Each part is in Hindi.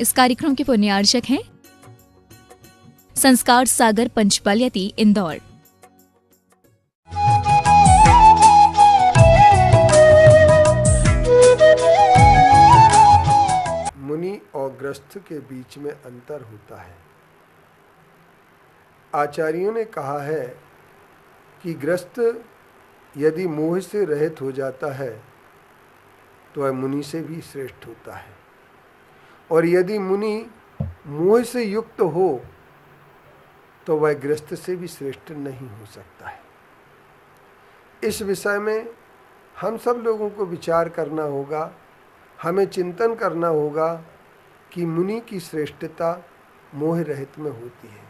इस कार्यक्रम के पुण्यार्चक हैं संस्कार सागर पंचपलियती इंदौर। मुनि और गृहस्थ के बीच में अंतर होता है। आचार्यों ने कहा है कि गृहस्थ यदि मोह से रहित हो जाता है तो वह मुनि से भी श्रेष्ठ होता है, और यदि मुनि मोह से युक्त हो तो वह गृहस्थ से भी श्रेष्ठ नहीं हो सकता है। इस विषय में हम सब लोगों को विचार करना होगा, हमें चिंतन करना होगा कि मुनि की श्रेष्ठता मोह रहित में होती है।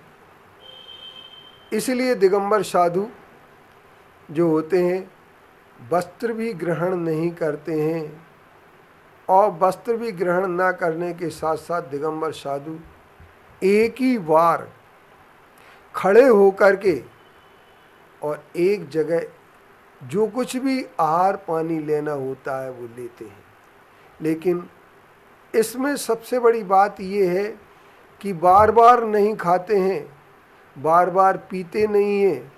इसलिए दिगंबर साधु जो होते हैं वस्त्र भी ग्रहण नहीं करते हैं, और वस्त्र भी ग्रहण ना करने के साथ साथ दिगंबर साधु एक ही बार खड़े होकर के और एक जगह जो कुछ भी आहार पानी लेना होता है वो लेते हैं। लेकिन इसमें सबसे बड़ी बात ये है कि बार बार नहीं खाते हैं, बार बार पीते नहीं हैं,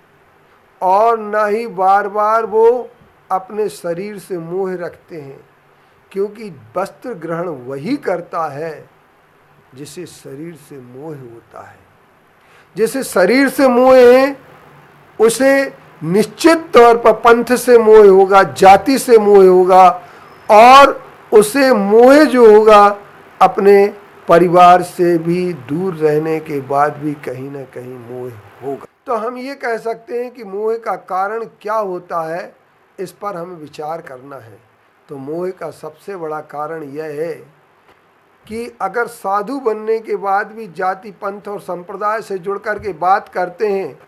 और ना ही बार बार वो अपने शरीर से मोह रखते हैं, क्योंकि वस्त्र ग्रहण वही करता है जिसे शरीर से मोह होता है। जिसे शरीर से मोह है उसे निश्चित तौर पर पंथ से मोह होगा, जाति से मोह होगा, और उसे मोह जो होगा अपने परिवार से भी दूर रहने के बाद भी कहीं ना कहीं मोह होगा। तो हम ये कह सकते हैं कि मोह का कारण क्या होता है, इस पर हमें विचार करना है। तो मोह का सबसे बड़ा कारण यह है कि अगर साधु बनने के बाद भी जाति पंथ और संप्रदाय से जुड़ कर के बात करते हैं,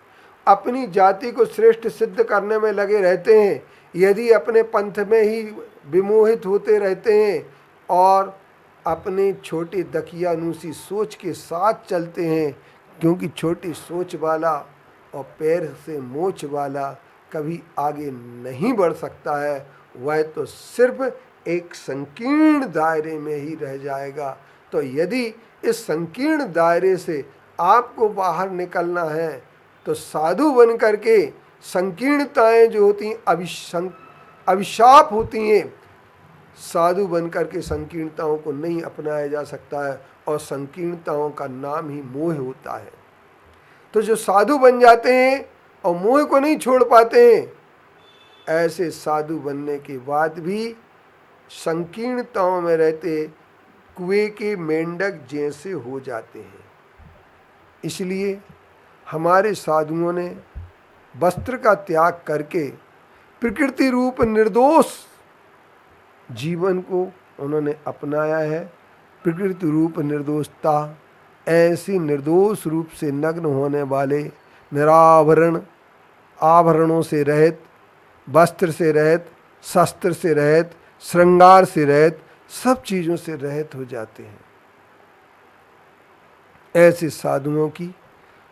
अपनी जाति को श्रेष्ठ सिद्ध करने में लगे रहते हैं, यदि अपने पंथ में ही विमोहित होते रहते हैं और अपने छोटी दकियानूसी सोच के साथ चलते हैं, क्योंकि छोटी सोच वाला और पैर से मोच वाला कभी आगे नहीं बढ़ सकता है, वह तो सिर्फ एक संकीर्ण दायरे में ही रह जाएगा। तो यदि इस संकीर्ण दायरे से आपको बाहर निकलना है तो साधु बन करके संकीर्णताएं जो होती हैं अभिशाप होती हैं, साधु बन करके संकीर्णताओं को नहीं अपनाया जा सकता है, और संकीर्णताओं का नाम ही मोह होता है। तो जो साधु बन जाते हैं और मोह को नहीं छोड़ पाते हैं, ऐसे साधु बनने के बाद भी संकीर्णताओं में रहते कुएं के मेंढक जैसे हो जाते हैं। इसलिए हमारे साधुओं ने वस्त्र का त्याग करके प्रकृति रूप निर्दोष जीवन को उन्होंने अपनाया है। प्रकृति रूप निर्दोषता, ऐसी निर्दोष रूप से नग्न होने वाले, निराभरण, आभरणों से रहित, वस्त्र से रहित, शस्त्र से रहित, श्रृंगार से रहित, सब चीज़ों से रहित हो जाते हैं। ऐसे साधुओं की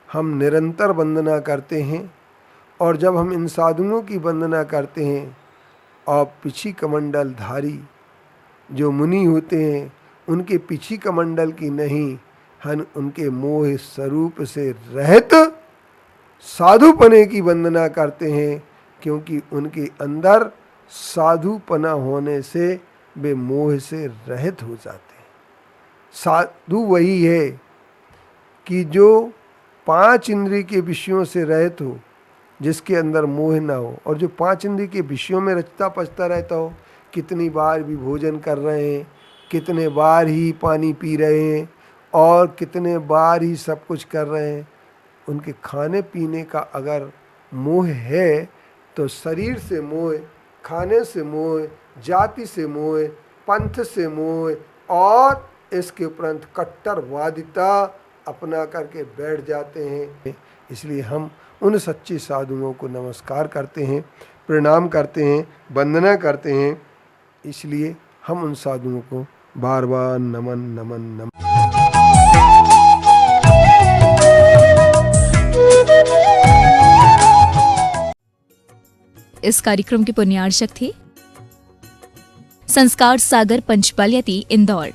हम निरंतर वंदना करते हैं, और जब हम इन साधुओं की वंदना करते हैं और पिछी कमंडल धारी जो मुनि होते हैं उनके पिछी कमंडल की नहीं, हम उनके मोह स्वरूप से रहित साधुपने की वंदना करते हैं, क्योंकि उनके अंदर साधुपना होने से वे मोह से रहित हो जाते हैं। साधु वही है कि जो 5 इंद्रिय के विषयों से रहित हो, जिसके अंदर मोह ना हो, और जो 5 इंद्रिय के विषयों में रचता पचता रहता हो, कितनी बार भी भोजन कर रहे हैं, कितने बार ही पानी पी रहे हैं, और कितने बार ही सब कुछ कर रहे हैं, उनके खाने पीने का अगर मोह है तो शरीर से मोह, खाने से मोह, जाति से मोह, पंथ से मोह, और इसके उपरांत कट्टरवादिता अपना करके बैठ जाते हैं। इसलिए हम उन सच्चे साधुओं को नमस्कार करते हैं, प्रणाम करते हैं, वंदना करते हैं। इसलिए हम उन साधुओं को बार बार नमन नमन नमन। इस कार्यक्रम के पुण्यार्चक थे संस्कार सागर पंचपलियती इंदौर।